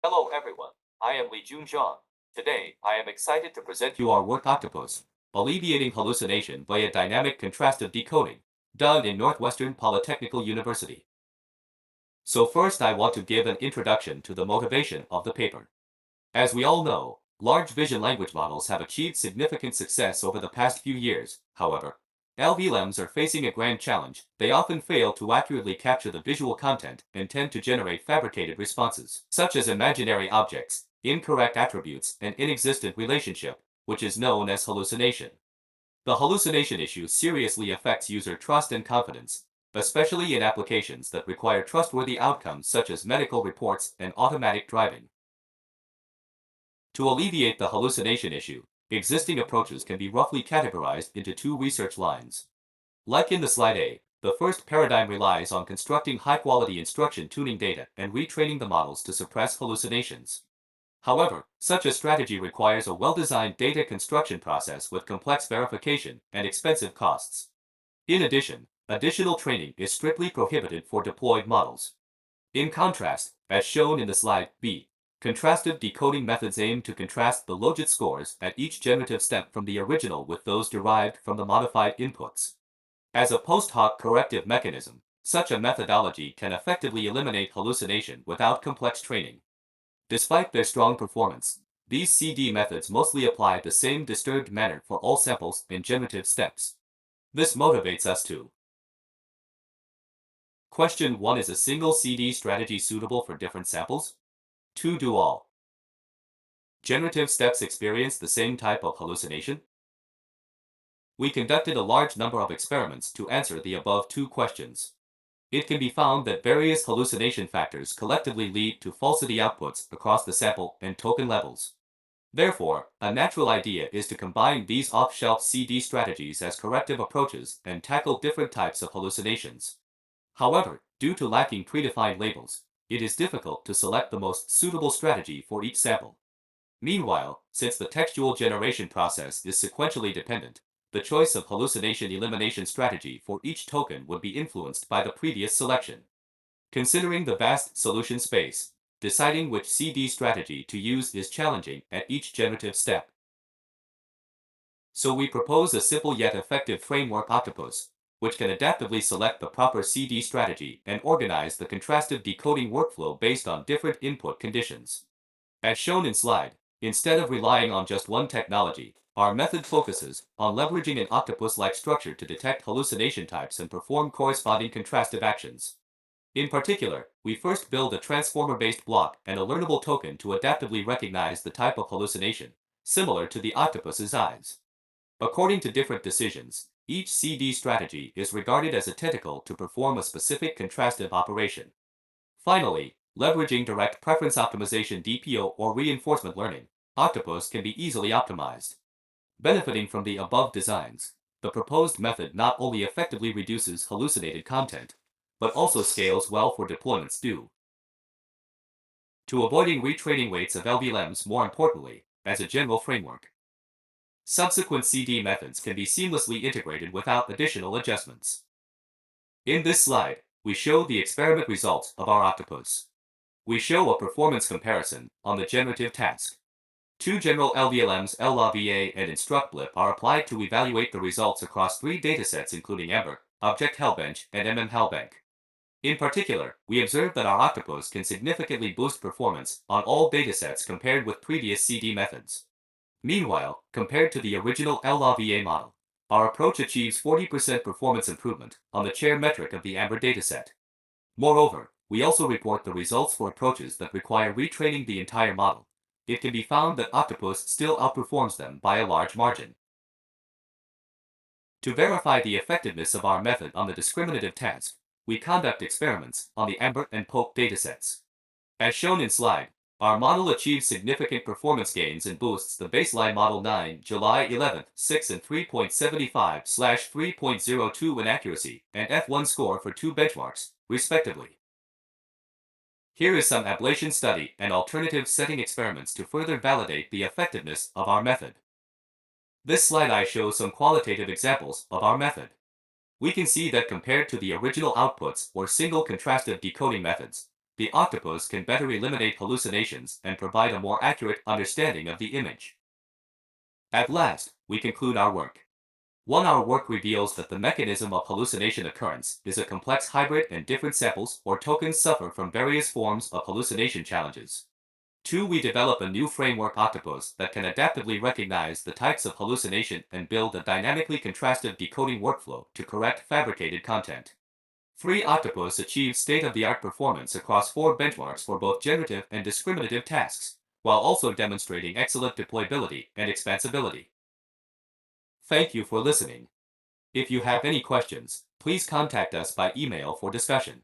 Hello everyone, I am Li Junzhang. Today, I am excited to present you our work Octopus, Alleviating Hallucination via Dynamic Contrastive Decoding, done in Northwestern Polytechnical University. So first I want to give an introduction to the motivation of the paper. As we all know, large vision language models have achieved significant success over the past few years. However, LVLMs are facing a grand challenge. They often fail to accurately capture the visual content and tend to generate fabricated responses, such as imaginary objects, incorrect attributes, and inexistent relationship, which is known as hallucination. The hallucination issue seriously affects user trust and confidence, especially in applications that require trustworthy outcomes such as medical reports and automatic driving. To alleviate the hallucination issue, existing approaches can be roughly categorized into two research lines. Like in the slide A, the first paradigm relies on constructing high-quality instruction tuning data and retraining the models to suppress hallucinations. However, such a strategy requires a well-designed data construction process with complex verification and expensive costs. In addition, additional training is strictly prohibited for deployed models. In contrast, as shown in the slide B, contrastive decoding methods aim to contrast the logit scores at each generative step from the original with those derived from the modified inputs. As a post hoc corrective mechanism, such a methodology can effectively eliminate hallucination without complex training. Despite their strong performance, these CD methods mostly apply the same disturbed manner for all samples and generative steps. This motivates us to Question 1. Is a single CD strategy suitable for different samples? 2. Do all generative steps experience the same type of hallucination? We conducted a large number of experiments to answer the above two questions. It can be found that various hallucination factors collectively lead to falsity outputs across the sample and token levels. Therefore, a natural idea is to combine these off-shelf CD strategies as corrective approaches and tackle different types of hallucinations. However, due to lacking predefined labels, it is difficult to select the most suitable strategy for each sample. Meanwhile, since the textual generation process is sequentially dependent, the choice of hallucination elimination strategy for each token would be influenced by the previous selection. Considering the vast solution space, deciding which CD strategy to use is challenging at each generative step. So we propose a simple yet effective framework Octopus, which can adaptively select the proper CD strategy and organize the contrastive decoding workflow based on different input conditions. As shown in slide, instead of relying on just one technology, our method focuses on leveraging an octopus-like structure to detect hallucination types and perform corresponding contrastive actions. In particular, we first build a transformer-based block and a learnable token to adaptively recognize the type of hallucination, similar to the octopus's eyes. According to different decisions, each CD strategy is regarded as identical to perform a specific contrastive operation. Finally, leveraging direct preference optimization DPO or reinforcement learning, Octopus can be easily optimized. Benefiting from the above designs, the proposed method not only effectively reduces hallucinated content, but also scales well for deployments due to avoiding retraining weights of LVLMs. More importantly, as a general framework, subsequent CD methods can be seamlessly integrated without additional adjustments. In this slide, we show the experiment results of our Octopus. We show a performance comparison on the generative task. Two general LVLMs, LLVA and InstructBlip, are applied to evaluate the results across three datasets including Amber, Object Hellbench, and Hellbank. In particular, we observed that our Octopus can significantly boost performance on all datasets compared with previous CD methods. Meanwhile, compared to the original LLVA model, our approach achieves 40% performance improvement on the chair metric of the Amber dataset. Moreover, we also report the results for approaches that require retraining the entire model. It can be found that Octopus still outperforms them by a large margin. To verify the effectiveness of our method on the discriminative task, we conduct experiments on the Amber and Poke datasets. As shown in slide, our model achieves significant performance gains and boosts the baseline model 9, July 11th, 6 and 3.75/3.02 in accuracy and F1 score for two benchmarks, respectively. Here is some ablation study and alternative setting experiments to further validate the effectiveness of our method. This slide I show some qualitative examples of our method. We can see that compared to the original outputs or single contrastive decoding methods, the Octopus can better eliminate hallucinations and provide a more accurate understanding of the image. At last, we conclude our work. Our work reveals that the mechanism of hallucination occurrence is a complex hybrid and different samples or tokens suffer from various forms of hallucination challenges. 2. We develop a new framework Octopus that can adaptively recognize the types of hallucination and build a dynamically contrastive decoding workflow to correct fabricated content. 3. Octopus achieves state-of-the-art performance across 4 benchmarks for both generative and discriminative tasks, while also demonstrating excellent deployability and expansibility. Thank you for listening. If you have any questions, please contact us by email for discussion.